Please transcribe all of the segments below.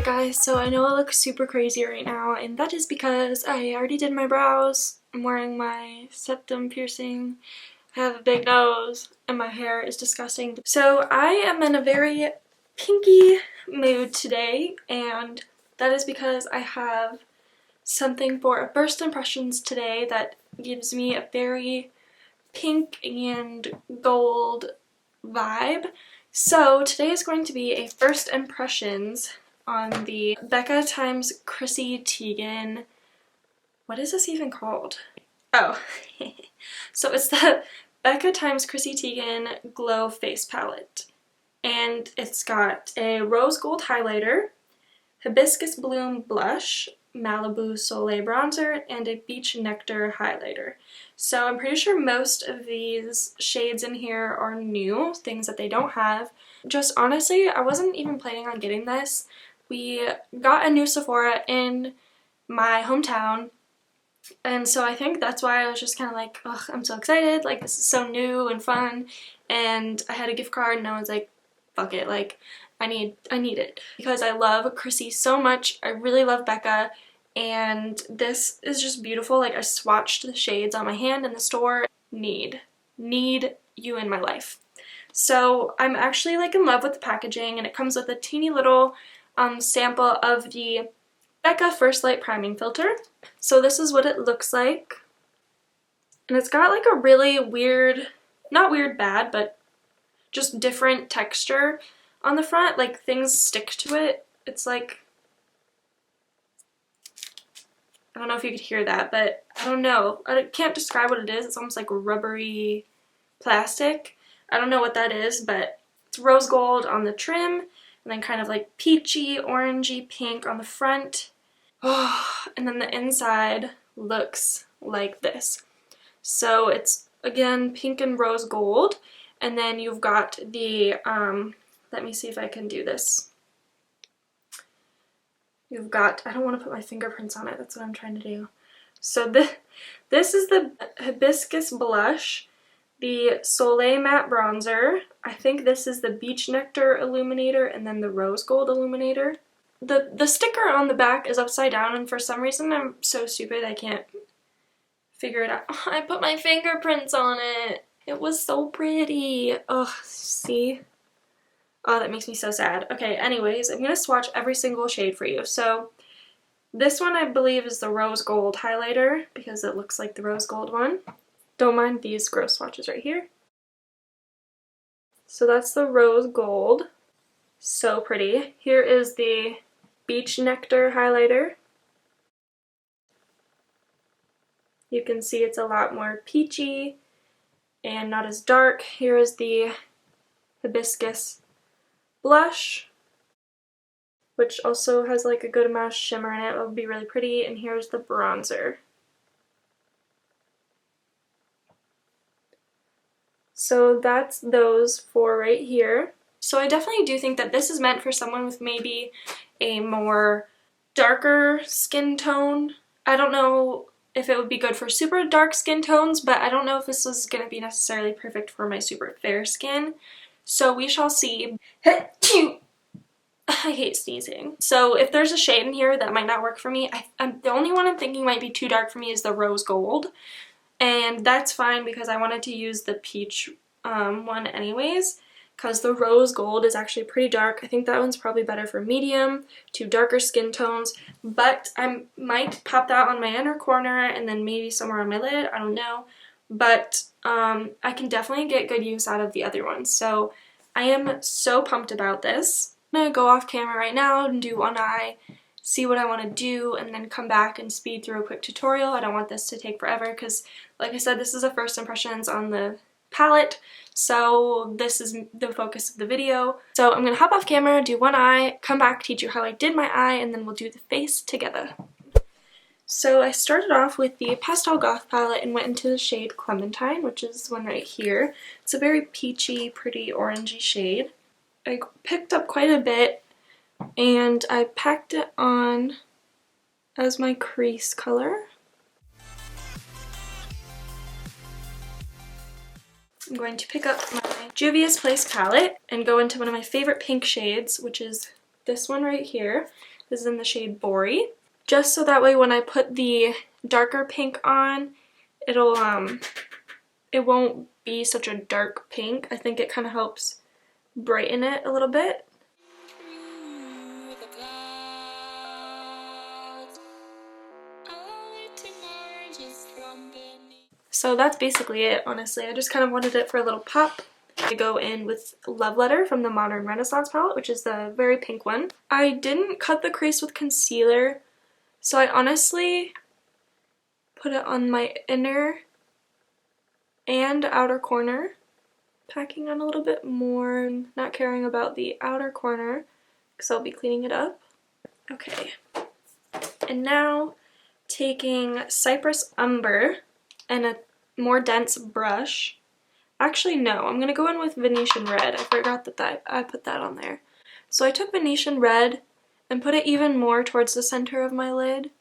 Alright guys, so I know I look super crazy right now, and that is because I already did my brows, I'm wearing my septum piercing, I have a big nose, and my hair is disgusting. So I am in a very pinky mood today, and that is because I have something for a first impressions today that gives me a very pink and gold vibe. So today is going to be a first impressions on the Becca times Chrissy Teigen. What is this even called? Oh, so it's the Becca times Chrissy Teigen Glow Face Palette. And it's got a rose gold highlighter, hibiscus bloom blush, Malibu Soleil bronzer, and a beach nectar highlighter. So I'm pretty sure most of these shades in here are new, things that they don't have. Just honestly, I wasn't even planning on getting this. We got a new Sephora in my hometown, and so I think that's why I was just kind of like, ugh, I'm so excited, like this is so new and fun, and I had a gift card and I was like, fuck it, like I need it because I love Chrissy so much. I really love Becca, and this is just beautiful. Like I swatched the shades on my hand in the store. Need you in my life. So I'm actually like in love with the packaging, and it comes with a teeny little sample of the Becca First Light Priming Filter. So this is what it looks like, and it's got like a really weird, not weird bad, but just different texture on the front, like things stick to it. It's like, I don't know if you could hear that, but I don't know. I can't describe what it is. It's almost like rubbery plastic. I don't know what that is, but it's rose gold on the trim, and then kind of like peachy, orangey pink on the front. Oh, and then the inside looks like this. So it's, again, pink and rose gold, and then you've got the, let me see if I can do this. You've got, I don't want to put my fingerprints on it, that's what I'm trying to do. So this is the hibiscus blush, the Soleil matte bronzer. I think this is the beach nectar illuminator, and then the rose gold illuminator. The sticker on the back is upside down, and for some reason I'm so stupid I can't figure it out. I put my fingerprints on it. It was so pretty. Ugh, see? Oh, that makes me so sad. Okay, anyways, I'm gonna swatch every single shade for you. So this one I believe is the rose gold highlighter because it looks like the rose gold one. Don't mind these gross swatches right here. So that's the rose gold. So pretty. Here is the beach nectar highlighter. You can see it's a lot more peachy and not as dark. Here is the hibiscus blush, which also has like a good amount of shimmer in it. It would be really pretty. And here's the bronzer. So that's those four right here. So I definitely do think that this is meant for someone with maybe a more darker skin tone. I don't know if it would be good for super dark skin tones, but I don't know if this is going to be necessarily perfect for my super fair skin. So we shall see. I hate sneezing. So if there's a shade in here that might not work for me, the only one I'm thinking might be too dark for me is the rose gold. And that's fine because I wanted to use the peach one anyways, because the rose gold is actually pretty dark. I think that one's probably better for medium to darker skin tones, but I might pop that on my inner corner and then maybe somewhere on my lid, I don't know. But I can definitely get good use out of the other ones. So I am so pumped about this. I'm going to go off camera right now and do one eye, see what I want to do, and then come back and speed through a quick tutorial. I don't want this to take forever because, like I said, this is a first impressions on the palette, so this is the focus of the video. So I'm going to hop off camera, do one eye, come back, teach you how I did my eye, and then we'll do the face together. So I started off with the Pastel Goth palette and went into the shade Clementine, which is one right here. It's a very peachy, pretty orangey shade. I picked up quite a bit and I packed it on as my crease color. I'm going to pick up my Juvia's Place palette and go into one of my favorite pink shades, which is this one right here. This is in the shade Bori. Just so that way when I put the darker pink on, it won't be such a dark pink. I think it kind of helps brighten it a little bit. So that's basically it, honestly. I just kind of wanted it for a little pop. I go in with Love Letter from the Modern Renaissance palette, which is the very pink one. I didn't cut the crease with concealer, so I honestly put it on my inner and outer corner, packing on a little bit more, not caring about the outer corner because I'll be cleaning it up. Okay, and now taking Cypress Umber and a more dense brush. Actually, no, I'm going to go in with Venetian Red. I forgot that I put that on there. So I took Venetian Red and put it even more towards the center of my lid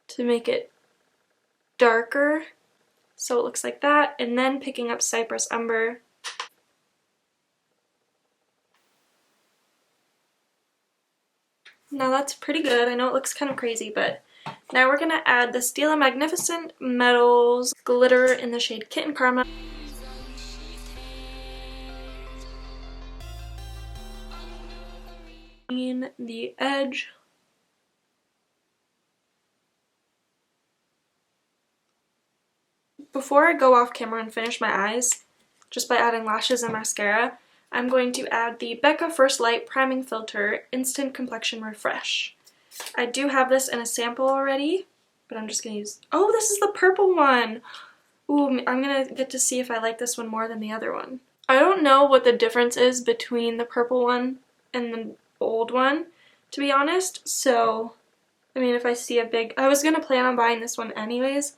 to make it darker. So it looks like that. And then picking up Cypress Umber. Now that's pretty good. I know it looks kind of crazy, but now we're going to add the Stila Magnificent Metals glitter in the shade Kitten Karma. In the edge. Before I go off camera and finish my eyes, just by adding lashes and mascara, I'm going to add the Becca First Light Priming Filter Instant Complexion Refresh. I do have this in a sample already, but I'm just going to use... Oh, this is the purple one! Ooh, I'm going to get to see if I like this one more than the other one. I don't know what the difference is between the purple one and the old one, to be honest, so... I mean, if I see a big... I was going to plan on buying this one anyways,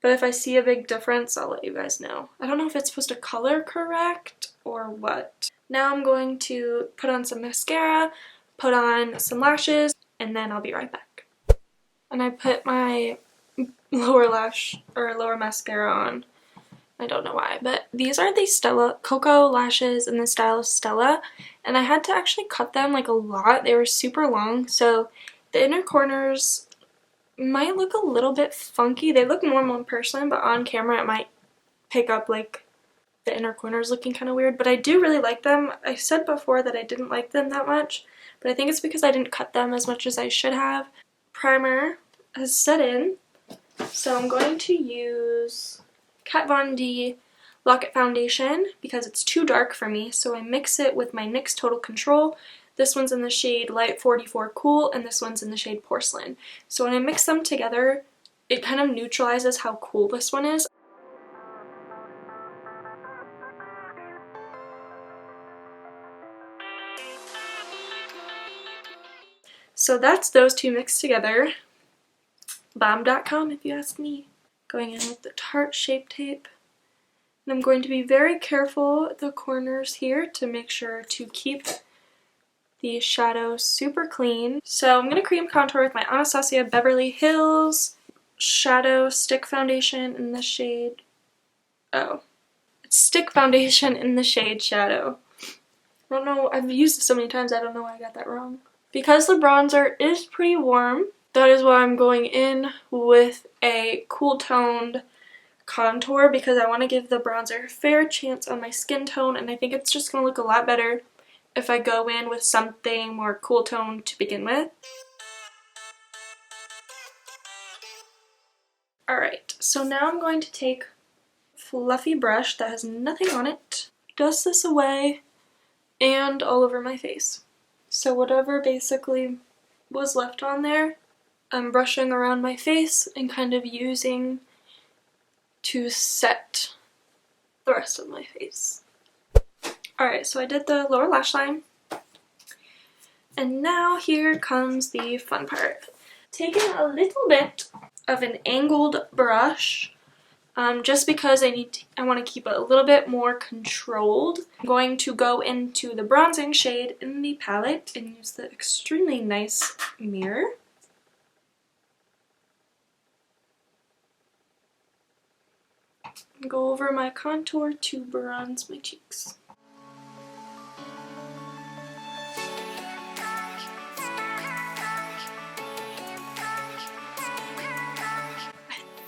but if I see a big difference, I'll let you guys know. I don't know if it's supposed to color correct or what. Now I'm going to put on some mascara, put on some lashes, and then I'll be right back. And I put my lower lash, or lower mascara on. I don't know why, but these are the Stella Cocoa lashes in the style of Stella, and I had to actually cut them like a lot. They were super long, so the inner corners might look a little bit funky. They look normal in person, but on camera it might pick up like the inner corners looking kind of weird, but I do really like them. I said before that I didn't like them that much, but I think it's because I didn't cut them as much as I should have. Primer has set in, so I'm going to use Kat Von D Lock It Foundation because it's too dark for me, so I mix it with my NYX Total Control. This one's in the shade Light 44 Cool, and this one's in the shade Porcelain. So when I mix them together, it kind of neutralizes how cool this one is. So that's those two mixed together. Bomb.com if you ask me. Going in with the Tarte Shape Tape. And I'm going to be very careful at the corners here to make sure to keep the shadow super clean. So I'm going to cream contour with my Anastasia Beverly Hills Shadow Stick Foundation in the shade... Oh. It's Stick Foundation in the shade Shadow. I don't know, I've used it so many times I don't know why I got that wrong. Because the bronzer is pretty warm, that is why I'm going in with a cool toned contour because I want to give the bronzer a fair chance on my skin tone, and I think it's just going to look a lot better if I go in with something more cool toned to begin with. Alright, so now I'm going to take a fluffy brush that has nothing on it, dust this away, and all over my face. So whatever basically was left on there, I'm brushing around my face and kind of using to set the rest of my face. Alright, so I did the lower lash line. And now here comes the fun part. Taking a little bit of an angled brush, just because I want to keep it a little bit more controlled. I'm going to go into the bronzing shade in the palette and use the extremely nice mirror. Go over my contour to bronze my cheeks.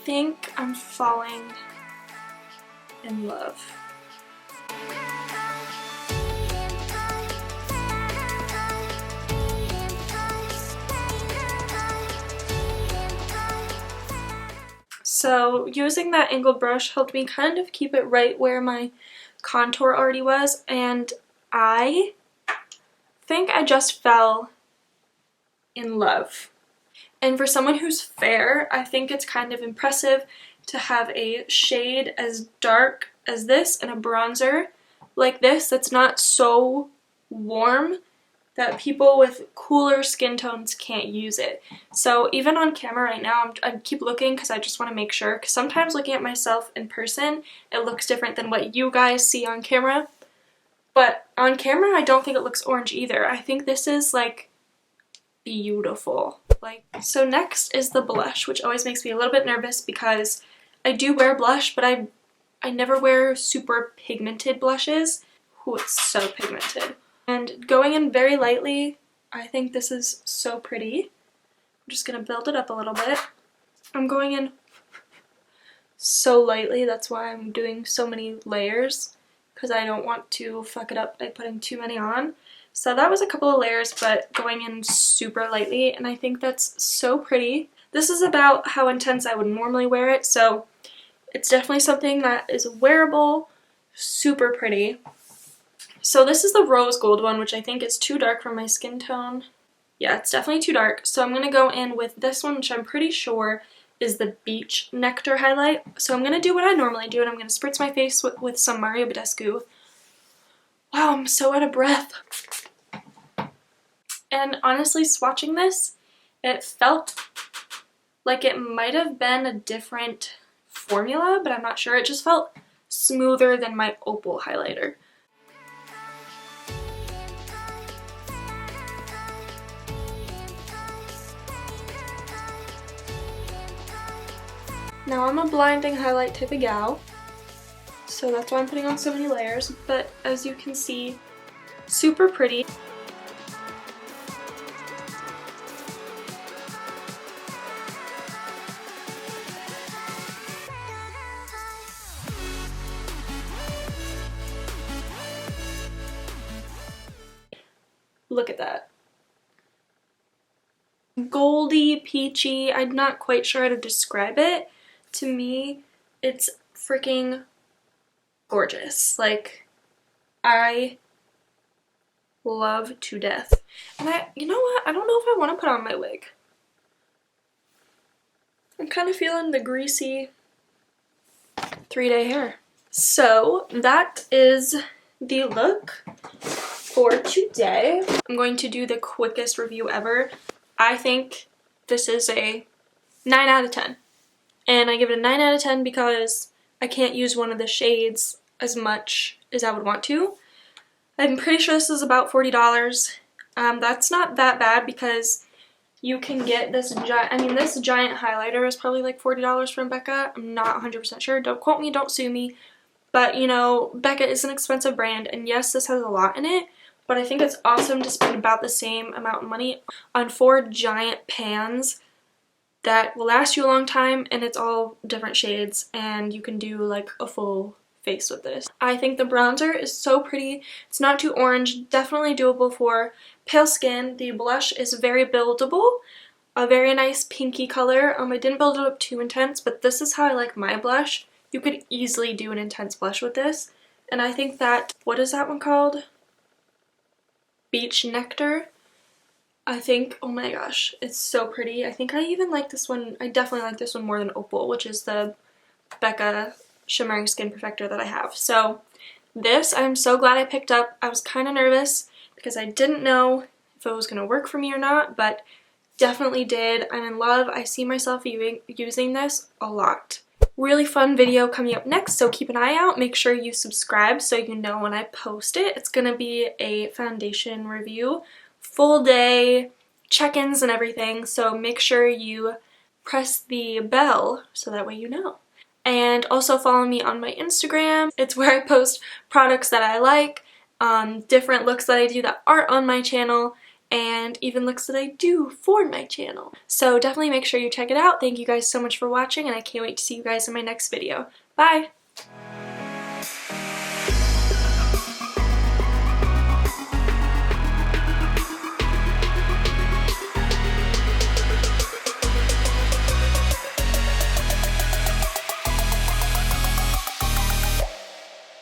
think I'm falling in love. So using that angled brush helped me kind of keep it right where my contour already was, and I think I just fell in love. And for someone who's fair, I think it's kind of impressive to have a shade as dark as this and a bronzer like this that's not so warm that people with cooler skin tones can't use it. So even on camera right now, I keep looking because I just want to make sure, because sometimes looking at myself in person, it looks different than what you guys see on camera. But on camera, I don't think it looks orange either. I think this is like beautiful. So next is the blush, which always makes me a little bit nervous because I do wear blush, but I never wear super pigmented blushes. Ooh, it's so pigmented. And going in very lightly, I think this is so pretty. I'm just gonna build it up a little bit. I'm going in so lightly, that's why I'm doing so many layers, because I don't want to fuck it up by putting too many on. So that was a couple of layers, but going in super lightly, and I think that's so pretty. This is about how intense I would normally wear it, so it's definitely something that is wearable, super pretty. So this is the rose gold one, which I think is too dark for my skin tone. Yeah, it's definitely too dark. So I'm going to go in with this one, which I'm pretty sure is the Beach Nectar highlight. So I'm going to do what I normally do, and I'm going to spritz my face with some Mario Badescu. Wow, I'm so out of breath. And honestly, swatching this, it felt like it might have been a different formula, but I'm not sure. It just felt smoother than my Opal highlighter. Now I'm a blinding highlight type of gal, so that's why I'm putting on so many layers, but as you can see, super pretty. Look at that. Goldy, peachy, I'm not quite sure how to describe it. To me, it's freaking gorgeous. Like, I love to death. And you know what? I don't know if I want to put on my wig. I'm kind of feeling the greasy 3-day hair. So that is the look for today. I'm going to do the quickest review ever. I think this is a 9 out of 10. And I give it a 9 out of 10 because I can't use one of the shades as much as I would want to. I'm pretty sure this is about $40. That's not that bad because you can get this this giant highlighter is probably like $40 from Becca. I'm not 100% sure. Don't quote me, don't sue me. But you know, Becca is an expensive brand, and yes, this has a lot in it, but I think it's awesome to spend about the same amount of money on 4 giant pans that will last you a long time, and it's all different shades, and you can do like a full face with this. I think the bronzer is so pretty. It's not too orange, definitely doable for pale skin. The blush is very buildable, a very nice pinky color. I didn't build it up too intense, but this is how I like my blush. You could easily do an intense blush with this, and I think that, what is that one called? Beach Nectar. I think, oh my gosh, it's so pretty. I think I even like this one. I definitely like this one more than Opal, which is the Becca Shimmering Skin Perfector that I have. So this, I'm so glad I picked up. I was kind of nervous because I didn't know if it was going to work for me or not, but definitely did. I'm in love. I see myself using this a lot. Really fun video coming up next, so keep an eye out. Make sure you subscribe so you know when I post it. It's going to be a foundation review, full day, check-ins and everything, so make sure you press the bell so that way you know. And also follow me on my Instagram. It's where I post products that I like, different looks that I do that aren't on my channel, and even looks that I do for my channel. So definitely make sure you check it out. Thank you guys so much for watching, and I can't wait to see you guys in my next video. Bye!